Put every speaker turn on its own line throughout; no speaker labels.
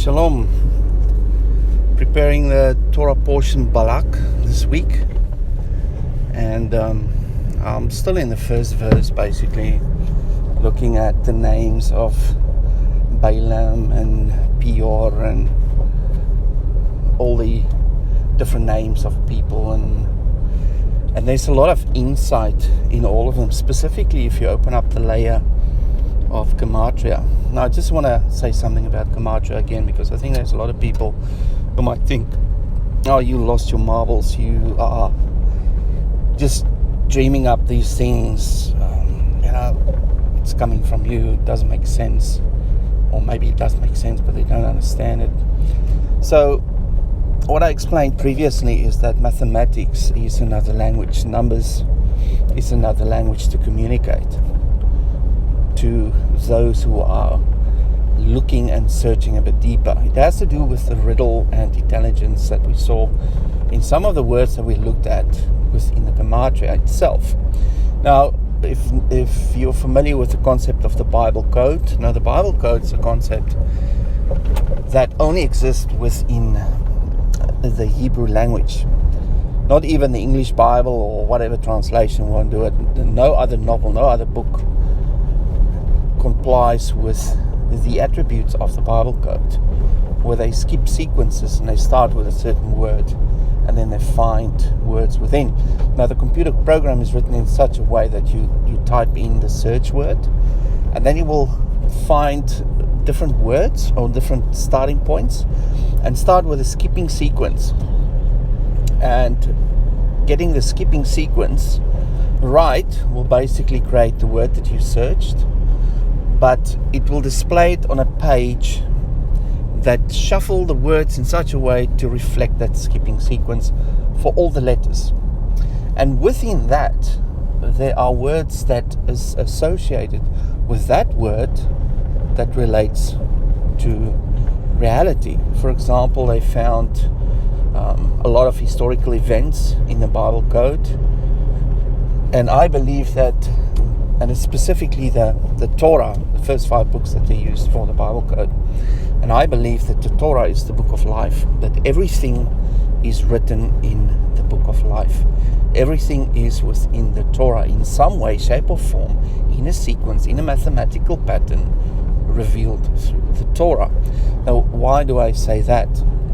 Shalom. Preparing the Torah portion Balak this week, and I'm still in the first verse, basically looking at the names of Balaam and Peor and all the different names of people, and there's a lot of insight in all of them, specifically if you open up the layer of Gematria. Now I just want to say something about Gematria again, because I think there's a lot of people who might think, oh, you lost your marbles, you are just dreaming up these things, it's coming from you, it doesn't make sense, or maybe it does make sense but they don't understand it. So what I explained previously is that mathematics is another language, numbers is another language to communicate to those who are looking and searching a bit deeper. It has to do with the riddle and intelligence that we saw in some of the words that we looked at within the Gematria itself. Now, if you're familiar with the concept of the Bible code, now the Bible code is a concept that only exists within the Hebrew language. Not even the English Bible or whatever translation won't do it. No other novel, no other book complies with the attributes of the Bible code, where they skip sequences and they start with a certain word and then they find words within. Now the computer program is written in such a way that you type in the search word and then you will find different words or different starting points and start with a skipping sequence, and getting the skipping sequence right will basically create the word that you searched, but it will display it on a page that shuffle the words in such a way to reflect that skipping sequence for all the letters. And within that, there are words that is associated with that word that relates to reality. For example, they found a lot of historical events in the Bible code, and I believe that, and it's specifically the Torah, the first 5 books that they used for the Bible code. And I believe that the Torah is the book of life, that everything is written in the book of life. Everything is within the Torah in some way, shape or form, in a sequence, in a mathematical pattern, revealed through the Torah. Now, why do I say that?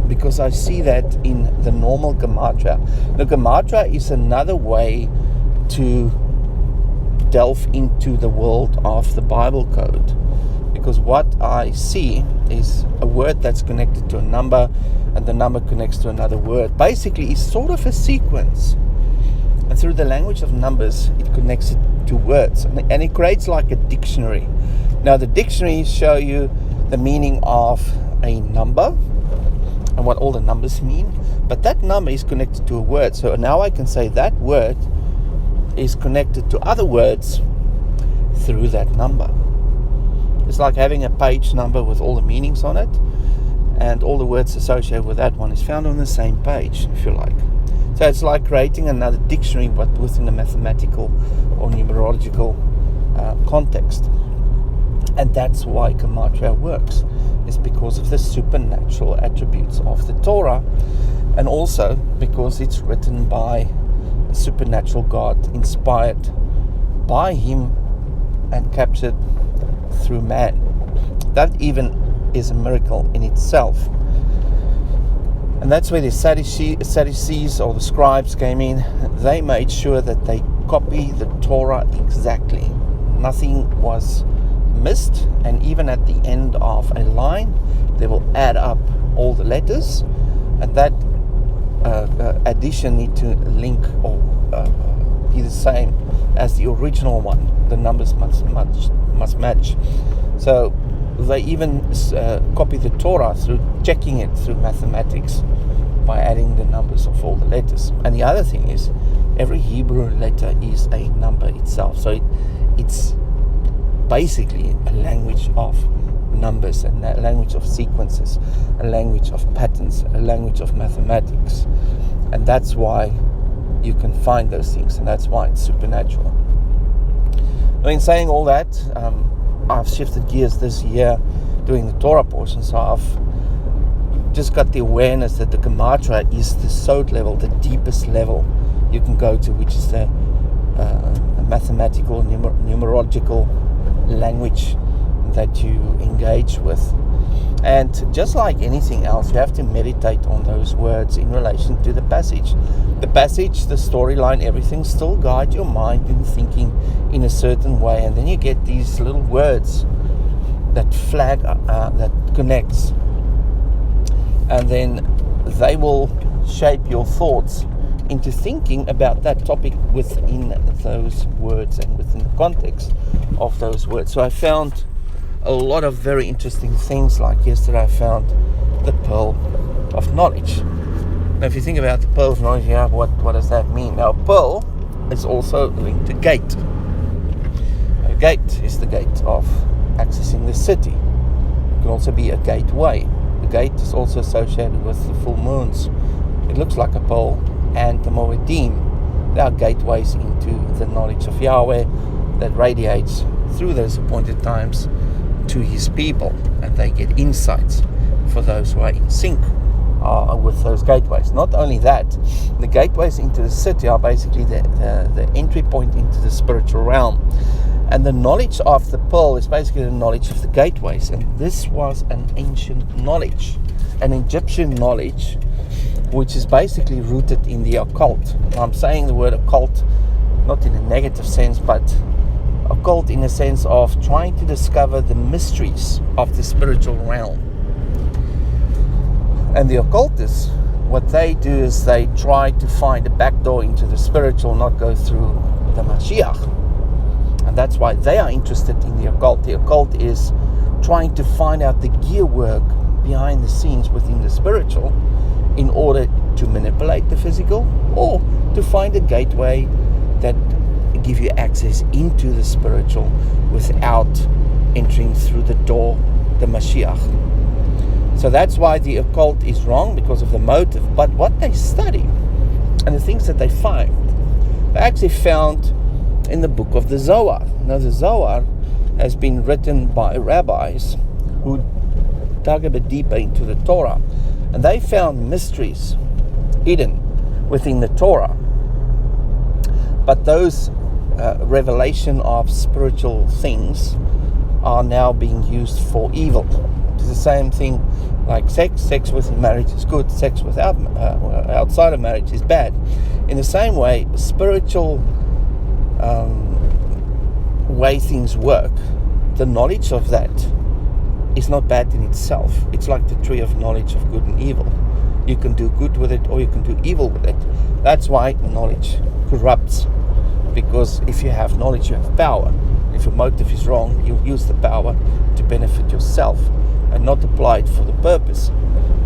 Because I see that in the normal Gematria. The Gematria is another way to delve into the world of the Bible code, because what I see is a word that's connected to a number, and the number connects to another word. Basically, it's sort of a sequence, and through the language of numbers it connects it to words, and it creates like a dictionary. Now the dictionaries show you the meaning of a number and what all the numbers mean, but that number is connected to a word. So now I can say that word is connected to other words through that number. It's like having a page number with all the meanings on it, and all the words associated with that one is found on the same page, if you like. So it's like creating another dictionary, but within a mathematical or numerological context. And that's why Gematria works. It's because of the supernatural attributes of the Torah, and also because it's written by a supernatural God, inspired by him and captured through man. That even is a miracle in itself. And that's where the Sadducees or the scribes came in. They made sure that they copy the Torah exactly. Nothing was missed, and even at the end of a line they will add up all the letters, and that addition need to link or be the same as the original one. The numbers must match. So they even copy the Torah through checking it through mathematics by adding the numbers of all the letters. And the other thing is, every Hebrew letter is a number itself, so it's basically a language of numbers, and a language of sequences, a language of patterns, a language of mathematics. And that's why you can find those things, and that's why it's supernatural. In saying all that, I've shifted gears this year doing the Torah portion, so I've just got the awareness that the Gematria is the Sod level, the deepest level you can go to, which is the mathematical, numerological language that you engage with. And just like anything else, you have to meditate on those words in relation to the passage. The passage, the storyline, everything still guide your mind in thinking in a certain way. And then you get these little words that flag, that connects. And then they will shape your thoughts into thinking about that topic within those words and within the context of those words. So I found a lot of very interesting things. Like yesterday I found the pearl of knowledge. Now if you think about the pearl of knowledge, yeah, what does that mean? Now pearl is also linked to gate. A gate is the gate of accessing the city. It can also be a gateway. The gate is also associated with the full moons. It looks like a pearl. And the Moedim, they are gateways into the knowledge of Yahweh that radiates through those appointed times to his people, and they get insights for those who are in sync with those gateways. Not only that, the gateways into the city are basically the entry point into the spiritual realm, and the knowledge of the pearl is basically the knowledge of the gateways. And this was an ancient knowledge, an Egyptian knowledge, which is basically rooted in the occult. I'm saying the word occult not in a negative sense, but occult in a sense of trying to discover the mysteries of the spiritual realm. And the occultists, what they do is they try to find a back door into the spiritual, not go through the Mashiach. And that's why they are interested in the occult. The occult is trying to find out the gear work behind the scenes within the spiritual, in order to manipulate the physical, or to find a gateway that give you access into the spiritual without entering through the door, the Mashiach. So that's why the occult is wrong, because of the motive. But what they study and the things that they find, they actually found in the book of the Zohar. Now the Zohar has been written by rabbis who dug a bit deeper into the Torah. And they found mysteries hidden within the Torah. But those revelation of spiritual things are now being used for evil. It's the same thing like sex. Sex within marriage is good. Sex without outside of marriage is bad. In the same way, spiritual way things work, the knowledge of that is not bad in itself. It's like the tree of knowledge of good and evil. You can do good with it, or you can do evil with it. That's why knowledge corrupts. Because if you have knowledge, you have power. If your motive is wrong, you use the power to benefit yourself and not apply it for the purpose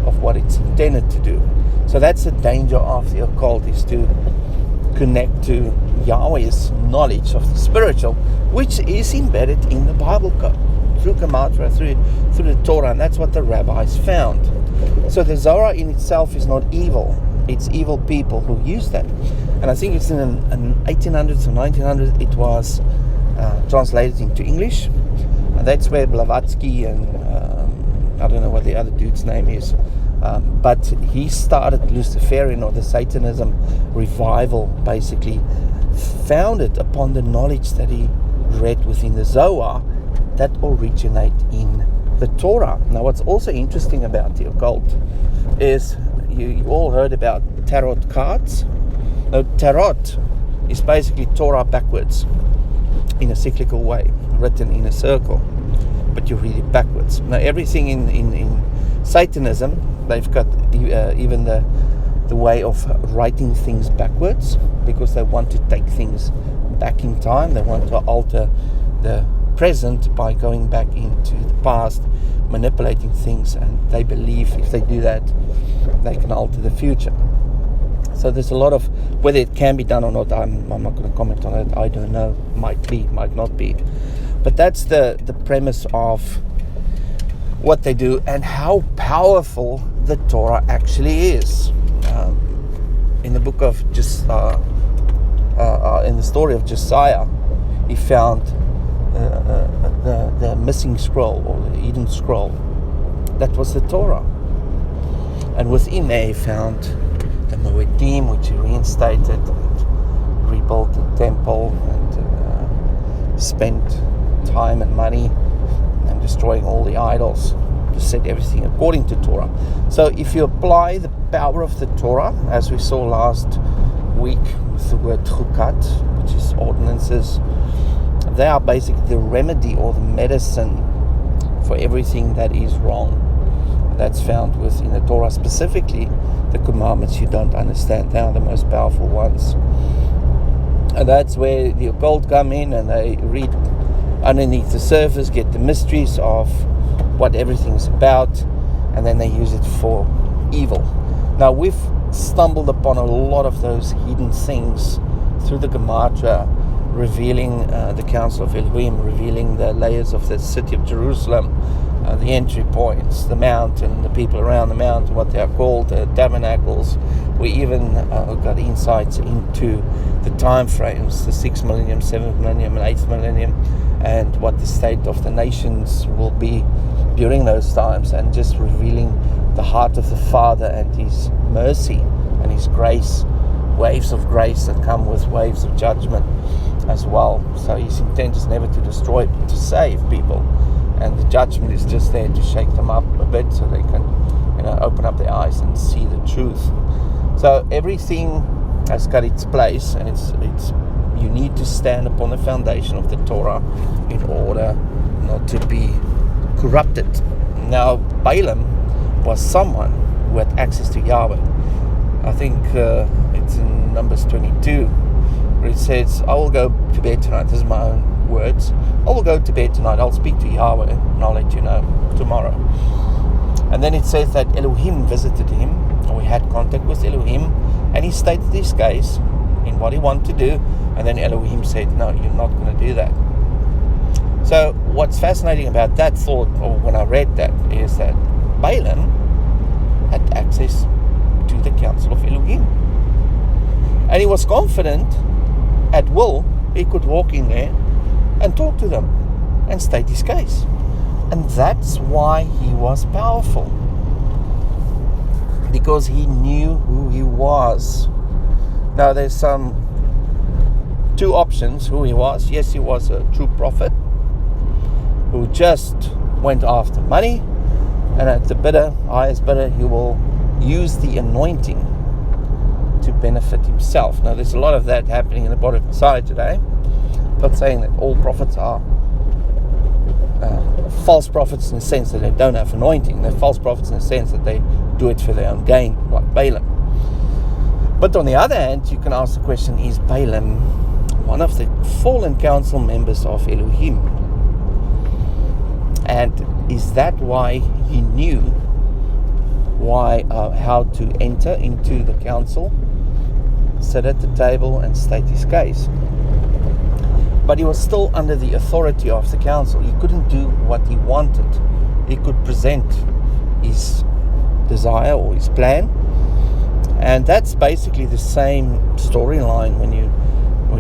of what it's intended to do. So that's the danger of the occult, is to connect to Yahweh's knowledge of the spiritual, which is embedded in the Bible code, through Gematria, through the Torah, and that's what the rabbis found. So the Zohar in itself is not evil. It's evil people who use that. And I think it's in 1800s or 1900s it was translated into English. And that's where Blavatsky and I don't know what the other dude's name is, but he started Luciferian, or the Satanism revival, basically founded upon the knowledge that he read within the Zohar that originate in the Torah. Now what's also interesting about the occult is you all heard about tarot cards. Now tarot is basically Torah backwards in a cyclical way, written in a circle, but you read it backwards. Now everything in Satanism, they've got even the way of writing things backwards, because they want to take things back in time. They want to alter the present by going back into the past, manipulating things, and they believe if they do that, they can alter the future. So there's a lot of, whether it can be done or not, I'm not going to comment on it. I don't know. Might be, might not be. But that's the premise of what they do and how powerful the Torah actually is. In the book of in the story of Josiah, he found the missing scroll, or the Eden scroll. That was the Torah. And within there he found the Moedim, which he reinstated, and rebuilt the temple, and spent time and money and destroying all the idols to set everything according to Torah. So if you apply the power of the Torah, as we saw last week with the word chukat, which is ordinances, they are basically the remedy or the medicine for everything that is wrong. That's found within the Torah, specifically the commandments you don't understand. They are the most powerful ones. And that's where the occult come in, and they read underneath the surface, get the mysteries of what everything's about, and then they use it for evil. Now, we've stumbled upon a lot of those hidden things through the Gematria, revealing the Council of Elohim, revealing the layers of the city of Jerusalem, the entry points, the mountain, the people around the mountain, what they are called, the tabernacles. We even got insights into the time frames, the 6th millennium, 7th millennium, and 8th millennium, and what the state of the nations will be during those times, and just revealing the heart of the Father and His mercy and His grace, waves of grace that come with waves of judgment as well. So His intent is never to destroy, but to save people, and the judgment is just there to shake them up a bit so they can, open up their eyes and see the truth. So everything has got its place, and it's you need to stand upon the foundation of the Torah in order not to be corrupted. Now, Balaam was someone who had access to Yahweh. I think it's in Numbers 22, where it says, I will go to bed tonight. This is my own words. I will go to bed tonight. I'll speak to Yahweh, and I'll let you know tomorrow. And then it says that Elohim visited him, or he had contact with Elohim, and he stated his case in what he wanted to do, and then Elohim said, no, you're not going to do that. So what's fascinating about that thought, or when I read that, is that Balaam had access to the Council of Elohim. And he was confident, at will, he could walk in there and talk to them and state his case. And that's why he was powerful. Because he knew who he was. Now there's two options who he was. Yes, he was a true prophet who just went after money, and at the highest bidder, he will use the anointing to benefit himself. Now there's a lot of that happening in the body of Messiah today. I'm not saying that all prophets are false prophets in the sense that they don't have anointing. They're false prophets in the sense that they do it for their own gain, like Balaam. But on the other hand, you can ask the question, is Balaam one of the fallen council members of Elohim? And is that why he knew how to enter into the council, sit at the table and state his case? But he was still under the authority of the council. He couldn't do what he wanted. He could present his desire or his plan. And that's basically the same storyline when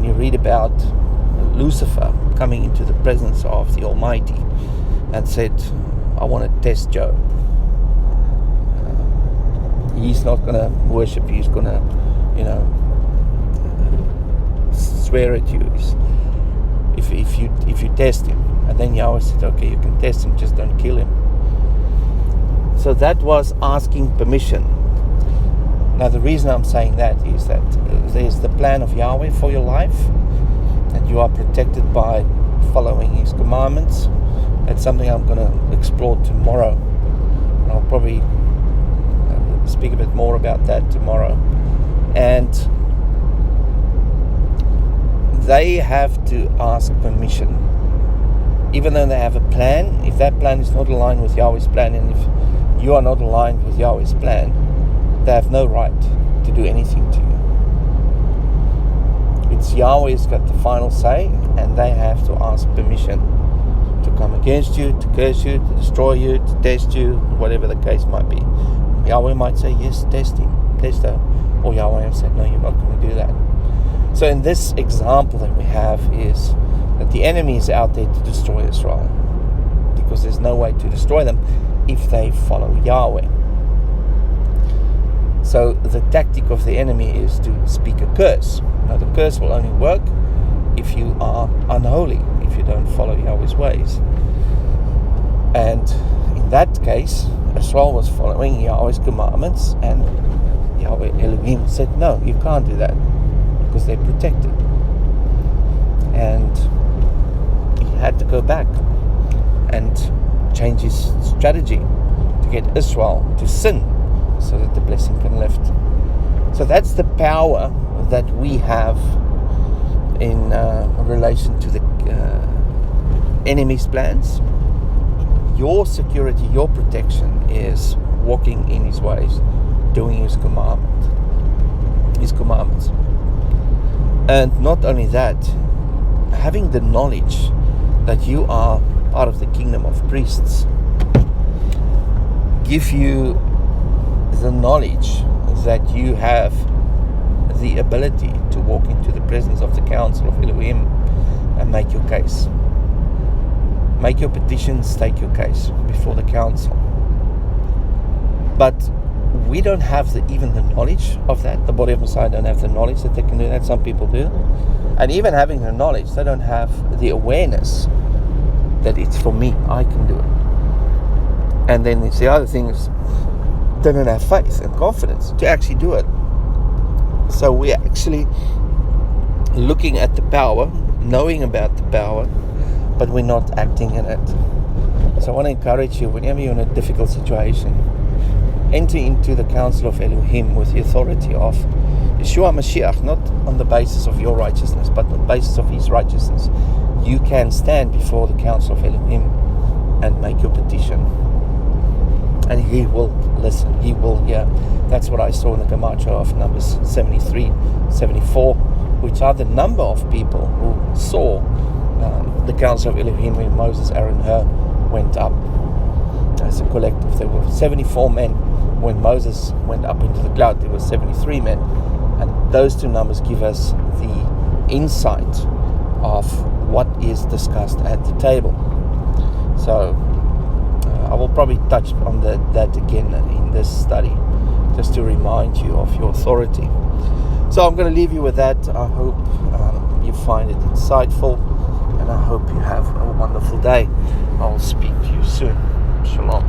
you read about Lucifer coming into the presence of the Almighty and said, I want to test Job. He's not going to worship you. He's going to, swear at you if you test him. And then Yahweh said, okay, you can test him, just don't kill him. So that was asking permission. Now the reason I'm saying that is that there's the plan of Yahweh for your life, and you are protected by following His commandments. That's something I'm going to explore tomorrow. And I'll probably speak a bit more about that tomorrow. And they have to ask permission. Even though they have a plan, if that plan is not aligned with Yahweh's plan, and if you are not aligned with Yahweh's plan, they have no right to do anything to you. It's Yahweh's got the final say, and they have to ask permission to come against you, to curse you, to destroy you, to test you, whatever the case might be. Yahweh might say, yes, test her. Or Yahweh said, no, you're not going to do that. So in this example that we have is that the enemy is out there to destroy Israel, because there's no way to destroy them if they follow Yahweh. So the tactic of the enemy is to speak a curse. Now the curse will only work if you are unholy, if you don't follow Yahweh's ways. And in that case, Israel was following Yahweh's commandments, and Yahweh Elohim said, no, you can't do that, because they're protected. And he had to go back and change his strategy to get Israel to sin so that the blessing can lift. So that's the power that we have in relation to the enemy's plans. Your security, your protection is walking in his ways, doing his commandments. And not only that, having the knowledge that you are part of the kingdom of priests give you the knowledge that you have the ability to walk into the presence of the council of Elohim and make your case. Make your petitions, take your case before the council. But we don't have even the knowledge of that. The body of Messiah don't have the knowledge that they can do that. Some people do. And even having the knowledge, they don't have the awareness that it's for me, I can do it. And then it's the other thing is they don't have faith and confidence to actually do it. So we're actually looking at the power, knowing about the power, but we're not acting in it. So I want to encourage you, whenever you're in a difficult situation, enter into the council of Elohim with the authority of Yeshua Mashiach, not on the basis of your righteousness, but on the basis of his righteousness. You can stand before the council of Elohim and make your petition. And he will listen, he will hear. That's what I saw in the Gematrah of Numbers 73, 74, which are the number of people who saw the council of Elohim when Moses, Aaron, Hur went up as a collective. There were 74 men. When Moses went up into the cloud, there were 73 men. And those two numbers give us the insight of what is discussed at the table. So I will probably touch on that again in this study, just to remind you of your authority. So I'm going to leave you with that. I hope you find it insightful, and I hope you have a wonderful day. I'll speak to you soon. Shalom.